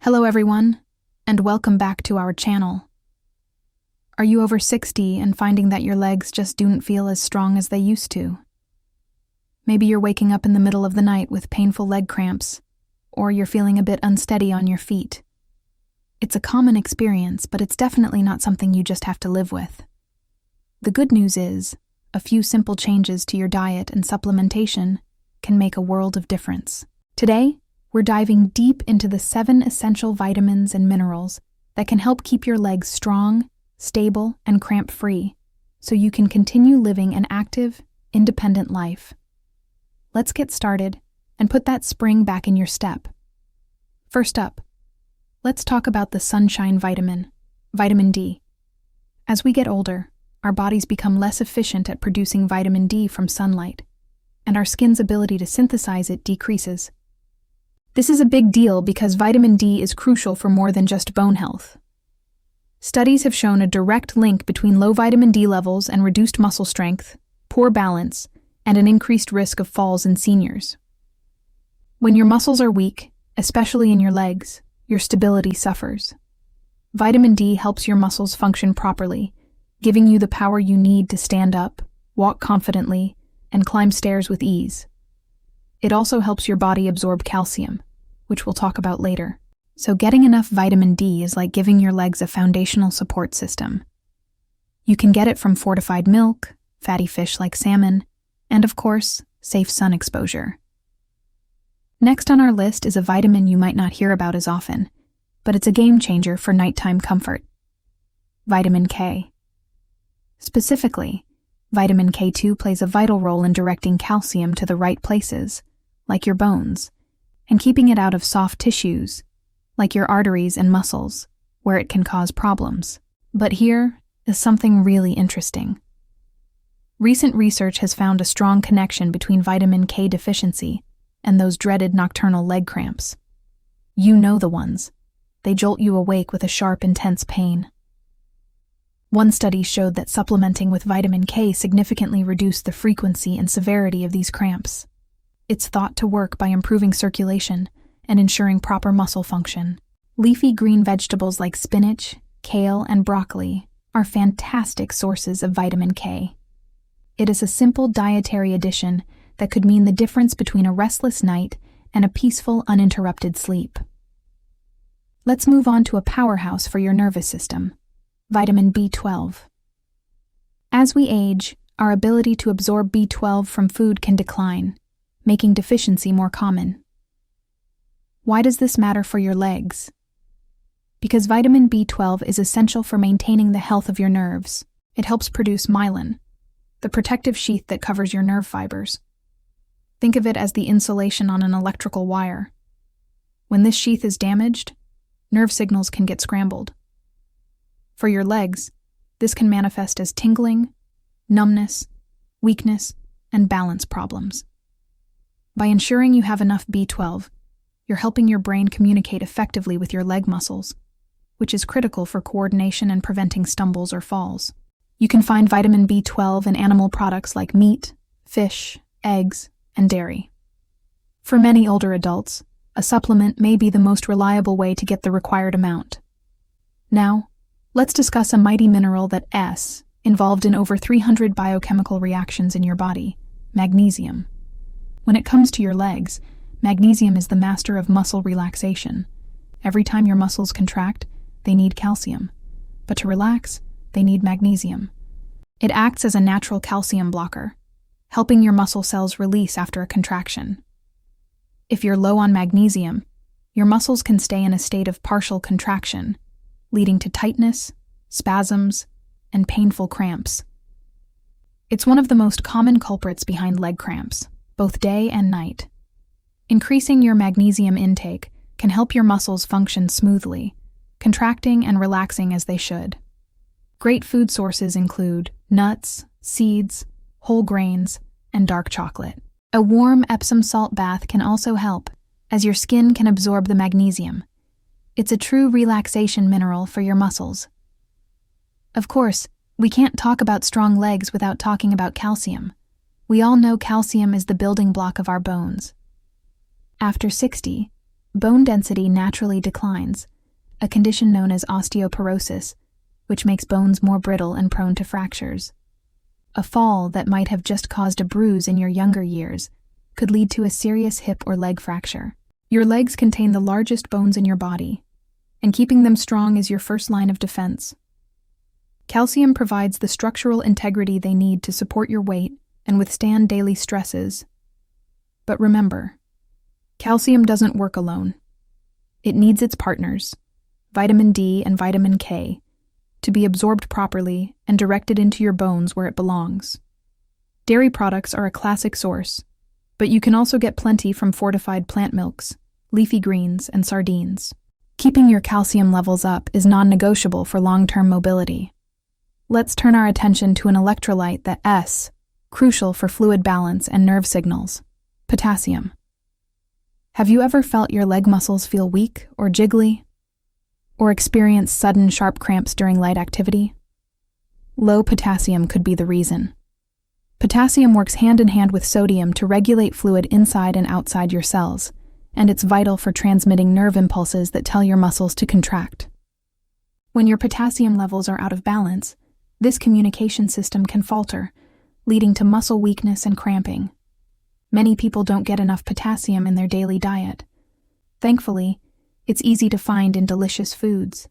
Hello everyone, and welcome back to our channel. Are you over 60 and finding that your legs just don't feel as strong as they used to? Maybe you're waking up in the middle of the night with painful leg cramps, or you're feeling a bit unsteady on your feet. It's a common experience, but it's definitely not something you just have to live with. The good news is, a few simple changes to your diet and supplementation can make a world of difference. Today, we're diving deep into the 7 essential vitamins and minerals that can help keep your legs strong, stable, and cramp-free, so you can continue living an active, independent life. Let's get started and put that spring back in your step. First up, let's talk about the sunshine vitamin, vitamin D. As we get older, our bodies become less efficient at producing vitamin D from sunlight, and our skin's ability to synthesize it decreases. This is a big deal because vitamin D is crucial for more than just bone health. Studies have shown a direct link between low vitamin D levels and reduced muscle strength, poor balance, and an increased risk of falls in seniors. When your muscles are weak, especially in your legs, your stability suffers. Vitamin D helps your muscles function properly, giving you the power you need to stand up, walk confidently, and climb stairs with ease. It also helps your body absorb calcium, which we'll talk about later. So getting enough vitamin D is like giving your legs a foundational support system. You can get it from fortified milk, fatty fish like salmon, and of course, safe sun exposure. Next on our list is a vitamin you might not hear about as often, but it's a game changer for nighttime comfort. Vitamin K. Specifically, vitamin K2 plays a vital role in directing calcium to the right places, like your bones, and keeping it out of soft tissues, like your arteries and muscles, where it can cause problems. But here is something really interesting. Recent research has found a strong connection between vitamin K deficiency and those dreaded nocturnal leg cramps. You know the ones. They jolt you awake with a sharp, intense pain. One study showed that supplementing with vitamin K significantly reduced the frequency and severity of these cramps. It's thought to work by improving circulation and ensuring proper muscle function. Leafy green vegetables like spinach, kale, and broccoli are fantastic sources of vitamin K. It is a simple dietary addition that could mean the difference between a restless night and a peaceful, uninterrupted sleep. Let's move on to a powerhouse for your nervous system, vitamin B12. As we age, our ability to absorb B12 from food can decline, making deficiency more common. Why does this matter for your legs? Because vitamin B12 is essential for maintaining the health of your nerves. It helps produce myelin, the protective sheath that covers your nerve fibers. Think of it as the insulation on an electrical wire. When this sheath is damaged, nerve signals can get scrambled. For your legs, this can manifest as tingling, numbness, weakness, and balance problems. By ensuring you have enough B12, you're helping your brain communicate effectively with your leg muscles, which is critical for coordination and preventing stumbles or falls. You can find vitamin B12 in animal products like meat, fish, eggs, and dairy. For many older adults, a supplement may be the most reliable way to get the required amount. Now, let's discuss a mighty mineral that's involved in over 300 biochemical reactions in your body, magnesium. When it comes to your legs, magnesium is the master of muscle relaxation. Every time your muscles contract, they need calcium. But to relax, they need magnesium. It acts as a natural calcium blocker, helping your muscle cells release after a contraction. If you're low on magnesium, your muscles can stay in a state of partial contraction, leading to tightness, spasms, and painful cramps. It's one of the most common culprits behind leg cramps, both day and night. Increasing your magnesium intake can help your muscles function smoothly, contracting and relaxing as they should. Great food sources include nuts, seeds, whole grains, and dark chocolate. A warm Epsom salt bath can also help, as your skin can absorb the magnesium. It's a true relaxation mineral for your muscles. Of course, we can't talk about strong legs without talking about calcium. We all know calcium is the building block of our bones. After 60, bone density naturally declines, a condition known as osteoporosis, which makes bones more brittle and prone to fractures. A fall that might have just caused a bruise in your younger years could lead to a serious hip or leg fracture. Your legs contain the largest bones in your body, and keeping them strong is your first line of defense. Calcium provides the structural integrity they need to support your weight and withstand daily stresses. But remember, calcium doesn't work alone. It needs its partners, vitamin D and vitamin K, to be absorbed properly and directed into your bones where it belongs. Dairy products are a classic source, but you can also get plenty from fortified plant milks, leafy greens, and sardines. Keeping your calcium levels up is non-negotiable for long-term mobility. Let's turn our attention to an electrolyte that's crucial for fluid balance and nerve signals: potassium. Have you ever felt your leg muscles feel weak or jiggly? Or experience sudden sharp cramps during light activity? Low potassium could be the reason. Potassium works hand in hand with sodium to regulate fluid inside and outside your cells, and it's vital for transmitting nerve impulses that tell your muscles to contract. When your potassium levels are out of balance, this communication system can falter, leading to muscle weakness and cramping. Many people don't get enough potassium in their daily diet. Thankfully, it's easy to find in delicious foods.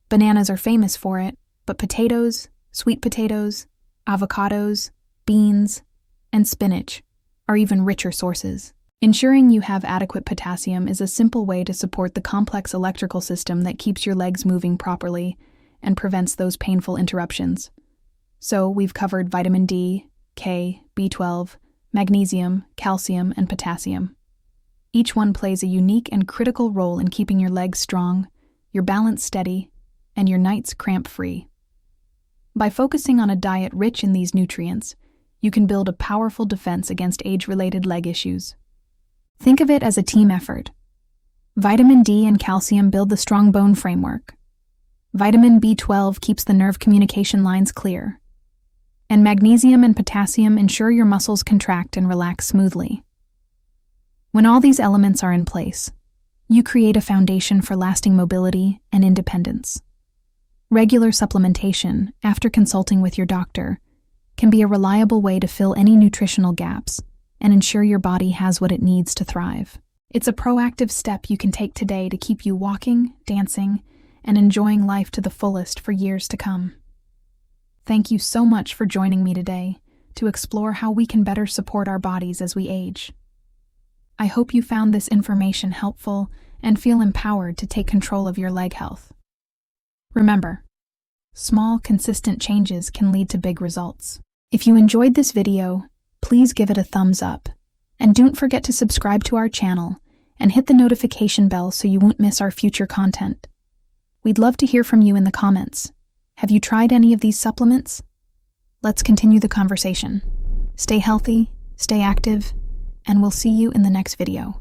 Bananas are famous for it, but potatoes, sweet potatoes, avocados, beans, and spinach are even richer sources. Ensuring you have adequate potassium is a simple way to support the complex electrical system that keeps your legs moving properly and prevents those painful interruptions. So we've covered vitamin D, K, B12, magnesium, calcium, and potassium. Each one plays a unique and critical role in keeping your legs strong, your balance steady, and your nights cramp-free. By focusing on a diet rich in these nutrients, you can build a powerful defense against age-related leg issues. Think of it as a team effort. Vitamin D and calcium build the strong bone framework. Vitamin B12 keeps the nerve communication lines clear. And magnesium and potassium ensure your muscles contract and relax smoothly. When all these elements are in place, you create a foundation for lasting mobility and independence. Regular supplementation, after consulting with your doctor, can be a reliable way to fill any nutritional gaps and ensure your body has what it needs to thrive. It's a proactive step you can take today to keep you walking, dancing, and enjoying life to the fullest for years to come. Thank you so much for joining me today to explore how we can better support our bodies as we age. I hope you found this information helpful and feel empowered to take control of your leg health. Remember, small, consistent changes can lead to big results. If you enjoyed this video, please give it a thumbs up, and don't forget to subscribe to our channel and hit the notification bell so you won't miss our future content. We'd love to hear from you in the comments. Have you tried any of these supplements? Let's continue the conversation. Stay healthy, stay active, and we'll see you in the next video.